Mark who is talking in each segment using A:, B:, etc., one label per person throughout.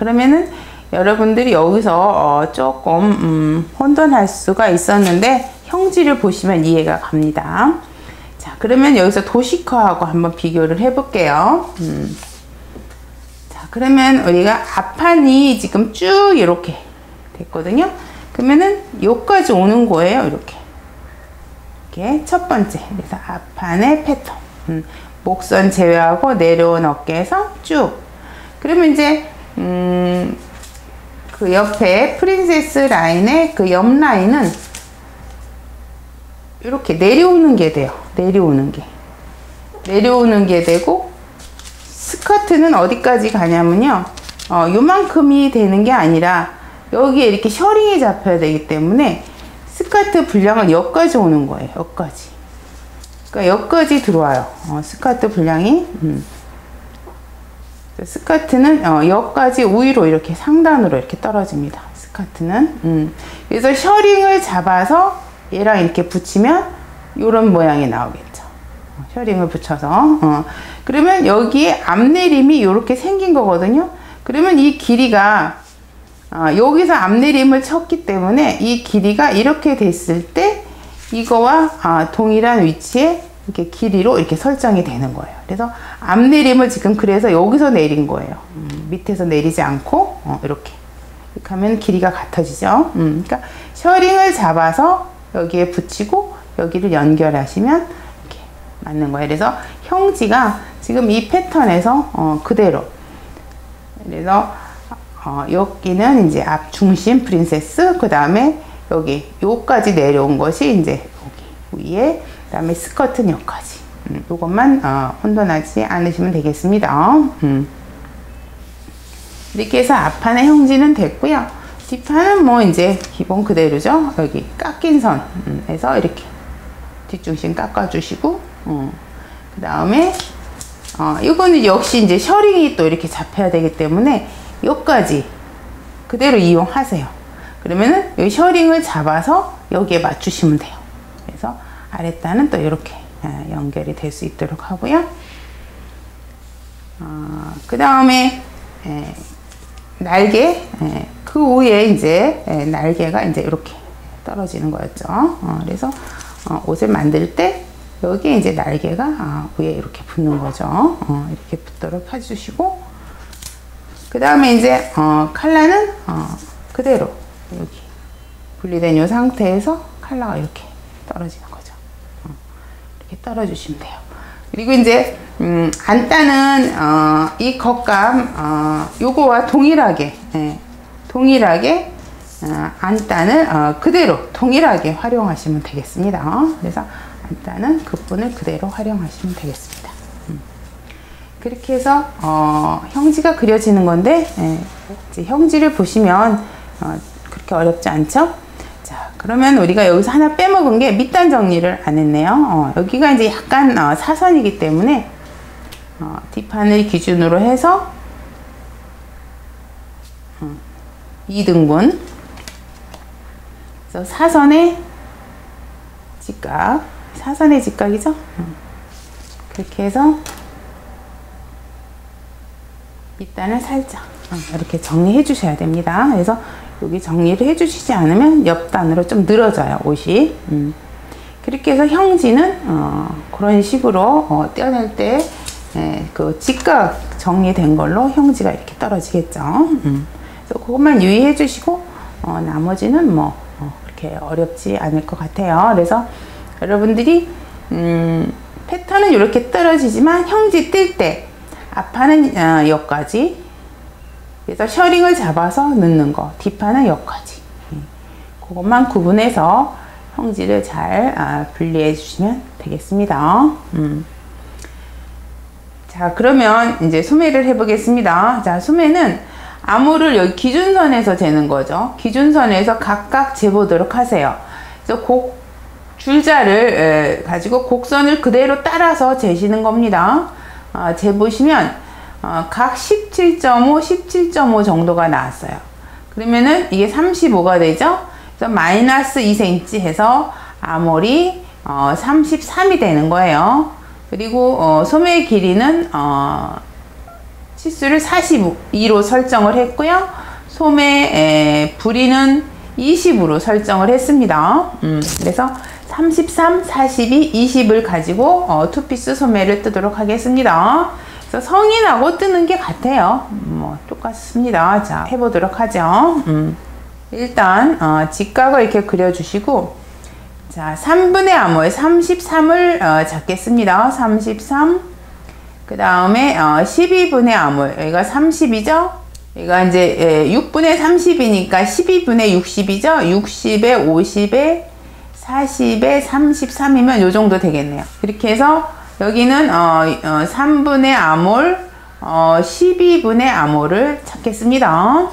A: 그러면은 여러분들이 여기서 조금 혼돈할 수가 있었는데 형질을 보시면 이해가 갑니다. 자, 그러면 여기서 도식화하고 한번 비교를 해볼게요. 자, 그러면 우리가 앞판이 지금 쭉 이렇게 됐거든요. 그러면은 여기까지 오는 거예요. 이렇게 첫 번째. 그래서 앞판의 패턴. 목선 제외하고 내려온 어깨에서 쭉. 그러면 이제 그 옆에 프린세스 라인의 그 옆 라인은 이렇게 내려오는 게 돼요. 내려오는 게 되고, 스커트는 어디까지 가냐면요, 요만큼이 되는 게 아니라 여기에 이렇게 셔링이 잡혀야 되기 때문에 스커트 분량은 여기까지 오는 거예요. 여기까지. 그러니까 여기까지 들어와요. 스커트 분량이. 스커트는 여기까지 위로 이렇게 상단으로 이렇게 떨어집니다. 스커트는. 그래서 셔링을 잡아서 얘랑 이렇게 붙이면 이런 모양이 나오겠죠. 셔링을 붙여서. 그러면 여기에 앞내림이 이렇게 생긴 거거든요. 그러면 이 길이가 여기서 앞내림을 쳤기 때문에 이 길이가 이렇게 됐을 때 이거와 동일한 위치에 이렇게 길이로 이렇게 설정이 되는 거예요. 그래서 앞내림을 지금 그래서 여기서 내린 거예요. 밑에서 내리지 않고 이렇게 하면 길이가 같아지죠. 그러니까 셔링을 잡아서 여기에 붙이고 여기를 연결하시면 이렇게 맞는 거예요. 그래서 형지가 지금 이 패턴에서 그대로. 그래서 여기는 이제 앞 중심 프린세스, 그 다음에 요까지 내려온 것이 이제 여기 위에, 그 다음에 스커트는 여기까지. 요것만 혼돈하지 않으시면 되겠습니다. 이렇게 해서 앞판의 형지는 됐고요. 뒷판은 뭐 이제 기본 그대로죠. 여기 깎인 선에서 이렇게 뒷중심 깎아주시고, 그 다음에 이거는 역시 이제 셔링이 또 이렇게 잡혀야 되기 때문에 여기까지 그대로 이용하세요. 그러면은 여기 셔링을 잡아서 여기에 맞추시면 돼요. 그래서 아랫단은 또 이렇게 연결이 될 수 있도록 하고요. 그 다음에 날개, 그 위에 이제 날개가 이제 이렇게 떨어지는 거였죠. 그래서 옷을 만들 때 여기에 이제 날개가 위에 이렇게 붙는 거죠. 이렇게 붙도록 해주시고, 그 다음에 이제 컬러는 그대로 여기 분리된 이 상태에서 컬러가 이렇게 떨어지는 거죠. 이렇게 떨어주시면 돼요. 그리고 이제 안단은 이 겉감 요거와 동일하게 안단을 그대로 동일하게 활용하시면 되겠습니다. 그래서 안단은 그분을 그대로 활용하시면 되겠습니다. 그렇게 해서 형지가 그려지는 건데, 이제 형지를 보시면 그렇게 어렵지 않죠? 자, 그러면 우리가 여기서 하나 빼먹은 게 밑단 정리를 안 했네요. 여기가 이제 약간 사선이기 때문에 뒷판을 기준으로 해서 2등분, 그래서 사선의 직각이죠? 그렇게 해서 밑단을 살짝 이렇게 정리해 주셔야 됩니다. 그래서 여기 정리를 해 주시지 않으면 옆단으로 좀 늘어져요, 옷이. 그렇게 해서 형지는 그런 식으로 떼어낼 때 그 직각 정리된 걸로 형지가 이렇게 떨어지겠죠. 그래서 그것만 유의해 주시고 나머지는 뭐 그렇게 어렵지 않을 것 같아요. 그래서 여러분들이 패턴은 이렇게 떨어지지만 형지 뜰 때 앞판은 여기까지, 그래서 셔링을 잡아서 넣는 거, 뒷판은 여기까지. 그것만 구분해서 형지를 잘 분리해 주시면 되겠습니다. 자, 그러면 이제 소매를 해 보겠습니다. 자, 소매는 암호를 여기 기준선에서 재는 거죠. 기준선에서 각각 재보도록 하세요. 그래서 줄자를 가지고 곡선을 그대로 따라서 재시는 겁니다. 재보시면 각 17.5, 17.5 정도가 나왔어요. 그러면은 이게 35가 되죠. 그래서 마이너스 2cm 해서 암홀이 33이 되는 거예요. 그리고 소매 길이는 치수를 42로 설정을 했고요. 소매 부리는 20으로 설정을 했습니다. 그래서 33, 42, 20을 가지고 투피스 소매를 뜨도록 하겠습니다. 그래서 성인하고 뜨는 게 같아요. 뭐 똑같습니다. 자, 해보도록 하죠. 일단 직각을 이렇게 그려주시고, 자, 3분의 암홀 33을 잡겠습니다. 33. 그 다음에 12분의 암홀, 여기가 30이죠. 여기가 이제 6분의 30이니까 12분의 60이죠. 60에 50에 40에 33이면 요 정도 되겠네요. 이렇게 해서 여기는 3분의 암홀, 12분의 암홀을 찾겠습니다.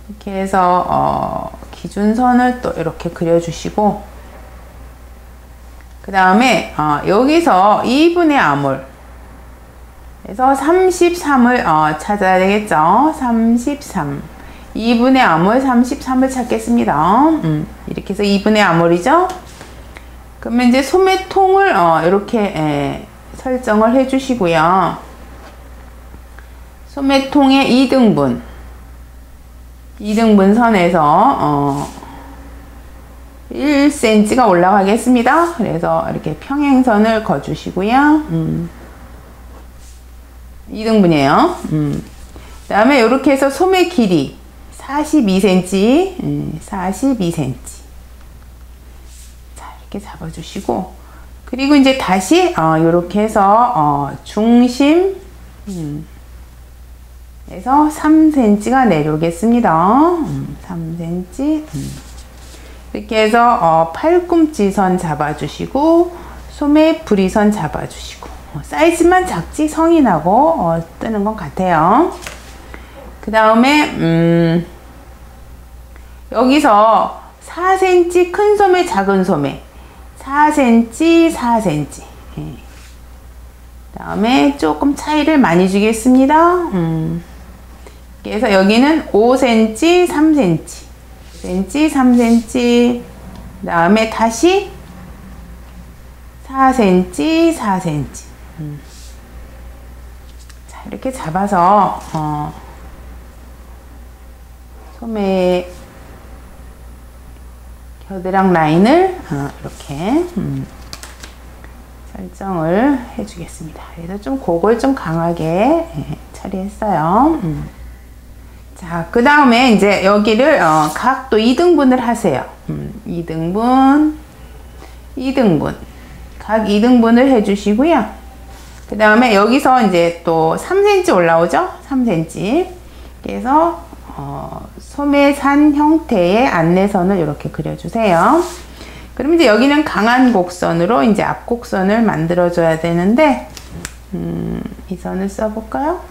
A: 이렇게 해서 기준선을 또 이렇게 그려주시고, 그 다음에 여기서 2분의 암홀, 그래서 33을 찾아야 되겠죠. 33. 2분의 암홀 33을 찾겠습니다. 이렇게 해서 2분의 암홀이죠. 그러면 이제 소매통을 이렇게 설정을 해 주시고요. 소매통의 2등분 선에서 1cm가 올라가겠습니다. 그래서 이렇게 평행선을 그어주시고요. 2등분이에요. 그 다음에 이렇게 해서 소매 길이 42cm, 42cm. 자, 이렇게 잡아주시고, 그리고 이제 다시 이렇게 해서 중심 에서 3cm가 내려오겠습니다. 3cm. 이렇게 해서 팔꿈치선 잡아주시고, 소매 부리선 잡아주시고, 사이즈만 작지 성인하고 뜨는 것 같아요. 그 다음에 여기서 4cm 큰 소매 작은 소매 4cm 4cm 그 다음에 조금 차이를 많이 주겠습니다. 그래서 여기는 5cm 3cm 5cm 3cm 그 다음에 다시 4cm 4cm 자, 이렇게 잡아서 소매 겨드랑 라인을 이렇게 설정을 해주겠습니다. 그래서 좀 그걸 좀 강하게 처리했어요. 자, 그 다음에 이제 여기를 각도 2등분을 하세요. 2등분, 2등분, 각 2등분을 해주시고요. 그 다음에 여기서 이제 또 3cm 올라오죠? 3cm. 그래서 소매산 형태의 안내선을 이렇게 그려주세요. 그럼 이제 여기는 강한 곡선으로 이제 앞곡선을 만들어줘야 되는데, 이 선을 써볼까요?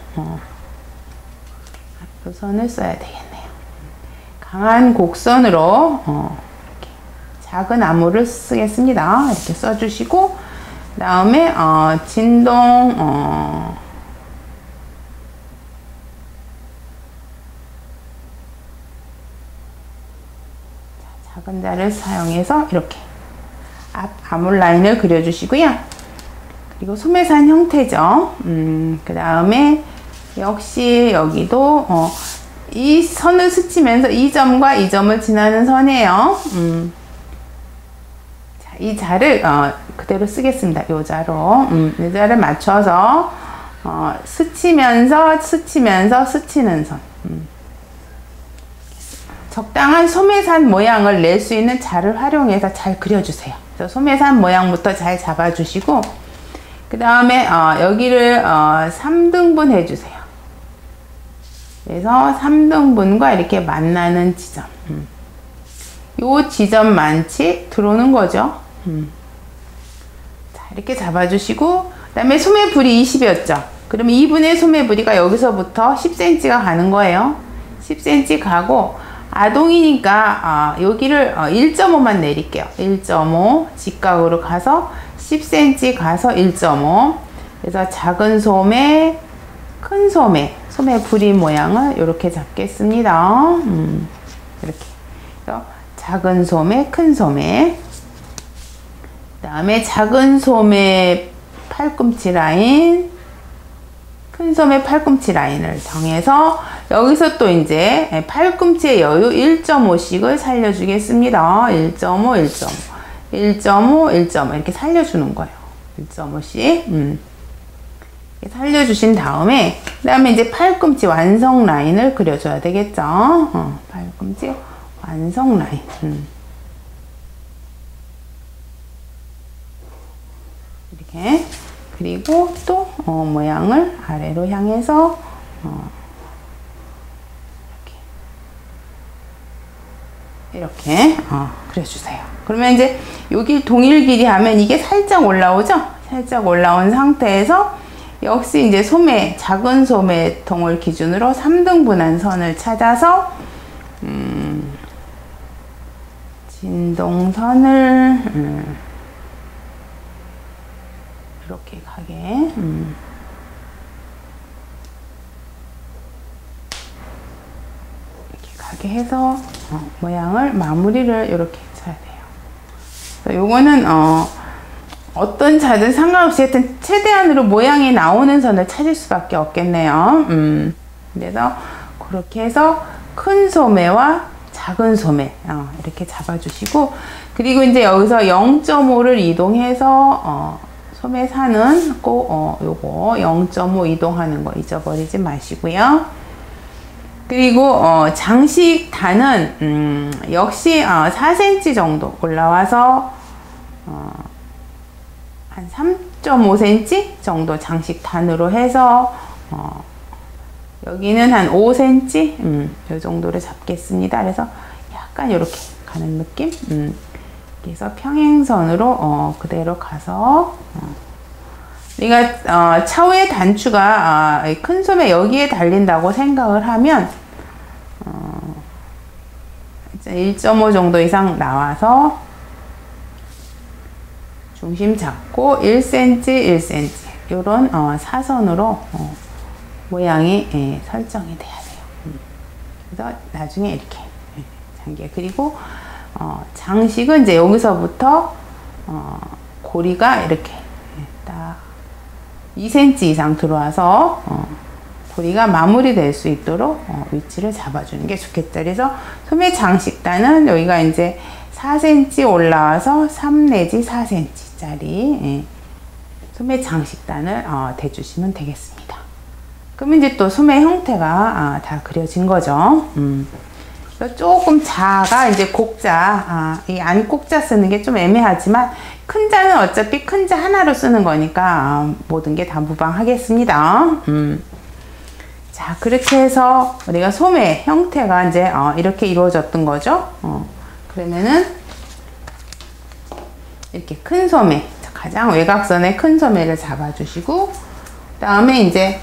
A: 앞선을 써야 되겠네요. 강한 곡선으로 이렇게 작은 암호를 쓰겠습니다. 이렇게 써주시고, 그 다음에 진동 작은 자를 사용해서 이렇게 앞 암홀 라인을 그려주시고요. 그리고 소매산 형태죠. 그 다음에 역시 여기도 이 선을 스치면서 이 점과 이 점을 지나는 선이에요. 자, 이 자를 그대로 쓰겠습니다. 이 자로 이 자를 맞춰서 스치면서 스치는 선. 적당한 소매산 모양을 낼 수 있는 자를 활용해서 잘 그려주세요. 그래서 소매산 모양부터 잘 잡아주시고, 그 다음에 여기를 3등분 해주세요. 그래서 3등분과 이렇게 만나는 지점, 요 지점만치 들어오는 거죠. 자, 이렇게 잡아주시고, 그 다음에 소매 부리 20이었죠. 그러면 2분의 소매 부리가 여기서부터 10cm가 가는 거예요. 10cm 가고, 아동이니까 여기를 1.5만 내릴게요. 1.5 직각으로 가서 10cm 가서 1.5. 그래서 작은 소매, 큰 소매, 소매 부리 모양을 이렇게 잡겠습니다. 이렇게. 그래서 작은 소매, 큰 소매. 그 다음에 작은 소매 팔꿈치 라인, 큰 소매 팔꿈치 라인을 정해서 여기서 또 이제 팔꿈치의 여유 1.5씩을 살려주겠습니다. 1.5, 1.5, 1.5, 1.5 이렇게 살려주는 거예요. 1.5씩 살려주신 다음에 그 다음에 이제 팔꿈치 완성 라인을 그려줘야 되겠죠. 팔꿈치 완성 라인. 이렇게. 그리고 또 모양을 아래로 향해서 이렇게 그려주세요. 그러면 이제 여기 동일 길이 하면 이게 살짝 올라오죠? 살짝 올라온 상태에서 역시 이제 소매, 작은 소매통을 기준으로 3등분한 선을 찾아서 진동선을 이렇게 가게 이렇게 가게 해서 모양을 마무리를 이렇게 쳐야 돼요. 요거는 어떤 차든 상관없이 하여튼 최대한으로 모양이 나오는 선을 찾을 수밖에 없겠네요. 그래서 그렇게 해서 큰 소매와 작은 소매 이렇게 잡아주시고, 그리고 이제 여기서 0.5를 이동해서 소매산은 꼭 요거 0.5 이동하는 거 잊어버리지 마시고요. 그리고 장식단은 역시 4cm 정도 올라와서 한 3.5cm 정도 장식단으로 해서 여기는 한 5cm 이 정도를 잡겠습니다. 그래서 약간 이렇게 가는 느낌. 그래서 평행선으로 그대로 가서 우리가 차후의 단추가 큰 소매 여기에 달린다고 생각을 하면 1.5 정도 이상 나와서 중심 잡고 1cm, 1cm 이런 사선으로 모양이 설정이 돼야 돼요. 그래서 나중에 이렇게 장기에, 그리고 장식은 이제 여기서부터 고리가 이렇게 딱 2cm 이상 들어와서 고리가 마무리될 수 있도록 위치를 잡아주는 게 좋겠죠. 그래서 소매 장식단은 여기가 이제 4cm 올라와서 3 내지 4cm 짜리 소매 장식단을 대주시면 되겠습니다. 그럼 이제 또 소매 형태가 다 그려진 거죠. 조금 자가 이제 곡자, 이 안 곡자 쓰는 게 좀 애매하지만 큰 자는 어차피 큰 자 하나로 쓰는 거니까 모든 게 다 무방하겠습니다. 자, 그렇게 해서 우리가 소매 형태가 이제 이렇게 이루어졌던 거죠. 그러면은 이렇게 큰 소매, 가장 외곽선의 큰 소매를 잡아주시고, 그 다음에 이제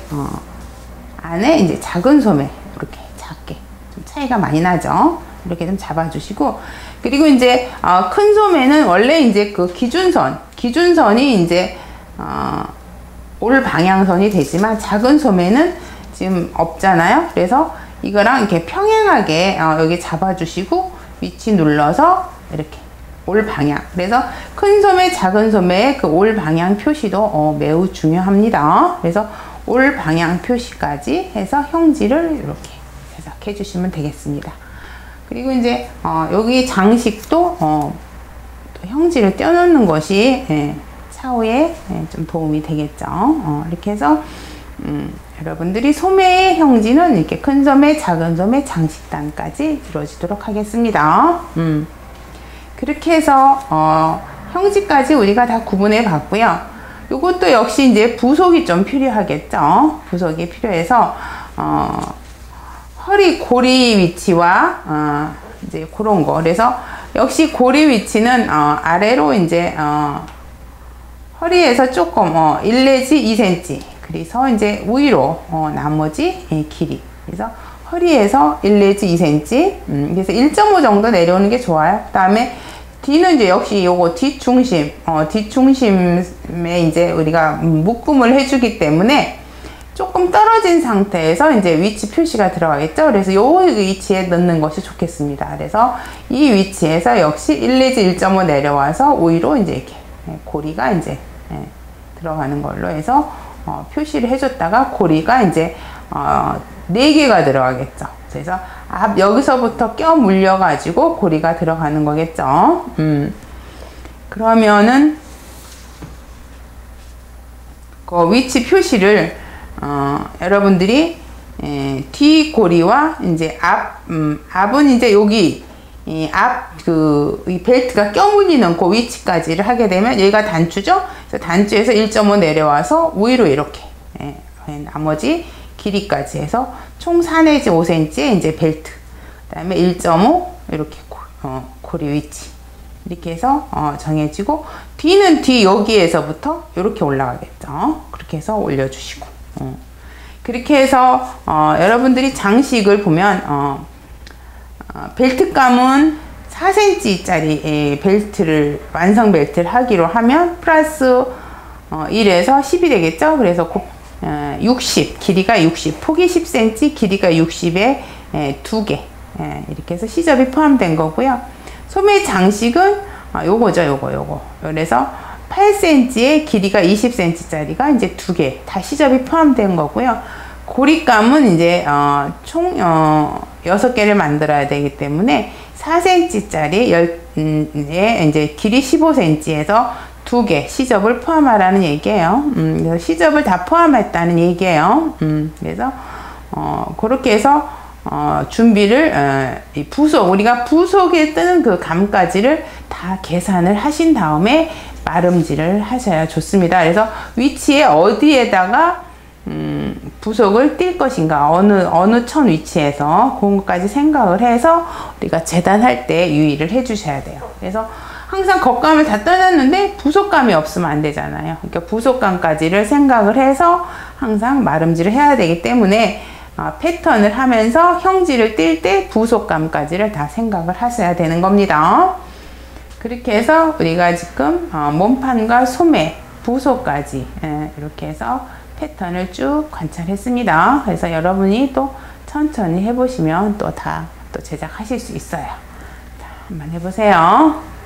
A: 안에 이제 작은 소매 이렇게 작게, 좀 차이가 많이 나죠. 이렇게 좀 잡아주시고, 그리고 이제 큰 소매는 원래 이제 그 기준선이 이제 올 방향선이 되지만 작은 소매는 지금 없잖아요. 그래서 이거랑 이렇게 평행하게 여기 잡아주시고 위치 눌러서 이렇게 올 방향. 그래서 큰 소매, 작은 소매의 그 올 방향 표시도 매우 중요합니다. 그래서 올 방향 표시까지 해서 형질을 이렇게 제작해 주시면 되겠습니다. 그리고 이제 여기 장식도 또 형질을 떼어놓는 것이 차후에 좀 도움이 되겠죠. 이렇게 해서 여러분들이 소매의 형질은 이렇게 큰 소매, 작은 소매, 장식단까지 이루어지도록 하겠습니다. 그렇게 해서 형질까지 우리가 다 구분해 봤고요. 이것도 역시 이제 부속이 좀 필요하겠죠. 부속이 필요해서 허리 고리 위치와 이제 그런 거. 그래서 역시 고리 위치는 아래로 이제 허리에서 조금 1 내지 2cm. 그래서 이제 위로 나머지 길이. 그래서 허리에서 1 내지 2cm. 그래서 1.5 정도 내려오는 게 좋아요. 그 다음에 뒤는 이제 역시 요거 뒷중심, 뒷중심에 이제 우리가 묶음을 해주기 때문에 조금 떨어진 상태에서 이제 위치 표시가 들어가겠죠. 그래서 요 위치에 넣는 것이 좋겠습니다. 그래서 이 위치에서 역시 1 내지 1.5 내려와서 위로 이제 이렇게 고리가 이제 들어가는 걸로 해서 표시를 해줬다가 고리가 이제 4개가 들어가겠죠. 그래서 여기서부터 껴 물려 가지고 고리가 들어가는 거겠죠. 그러면은 그 위치 표시를 여러분들이 뒤 고리와 이제 앞은 이제 여기 이 벨트가 껴물리는 그 위치까지를 하게 되면 여기가 단추죠. 그래서 단추에서 1.5 내려와서 위로 이렇게 나머지 길이까지 해서 총 4 내지 5cm의 이제 벨트, 그 다음에 1.5 이렇게 고리 위치 이렇게 해서 정해지고, 뒤는 뒤 여기에서부터 이렇게 올라가겠죠. 그렇게 해서 올려주시고, 그렇게 해서 여러분들이 장식을 보면 벨트감은 4cm 짜리 벨트를 완성 벨트를 하기로 하면 플러스 1에서 10이 되겠죠. 그래서 60, 길이가 60, 폭이 10cm, 길이가 60에 2개, 이렇게 해서 시접이 포함된 거고요. 소매 장식은 요거죠, 요거. 그래서 8cm에 길이가 20cm 짜리가 이제 2개, 다 시접이 포함된 거고요. 고리감은 이제 총 6개를 만들어야 되기 때문에 4cm 짜리에 이제 길이 15cm에서 2개 시접을 포함하라는 얘기예요. 그래서 시접을 다 포함했다는 얘기예요. 그래서 그렇게 해서 준비를 이 부속, 우리가 부속에 뜨는 그 감까지를 다 계산을 하신 다음에 마름질을 하셔야 좋습니다. 그래서 위치에 어디에다가 부속을 띌 것인가, 어느 천 위치에서 그런 것까지 생각을 해서 우리가 재단할 때 유의를 해 주셔야 돼요. 그래서 항상 겉감을 다 떠났는데 부속감이 없으면 안 되잖아요. 그러니까 부속감까지를 생각을 해서 항상 마름질을 해야 되기 때문에 패턴을 하면서 형질을 띌 때 부속감까지를 다 생각을 하셔야 되는 겁니다. 그렇게 해서 우리가 지금 몸판과 소매, 부속까지 이렇게 해서 패턴을 쭉 관찰했습니다. 그래서 여러분이 또 천천히 해보시면 또 제작하실 수 있어요. 자, 한번 해보세요.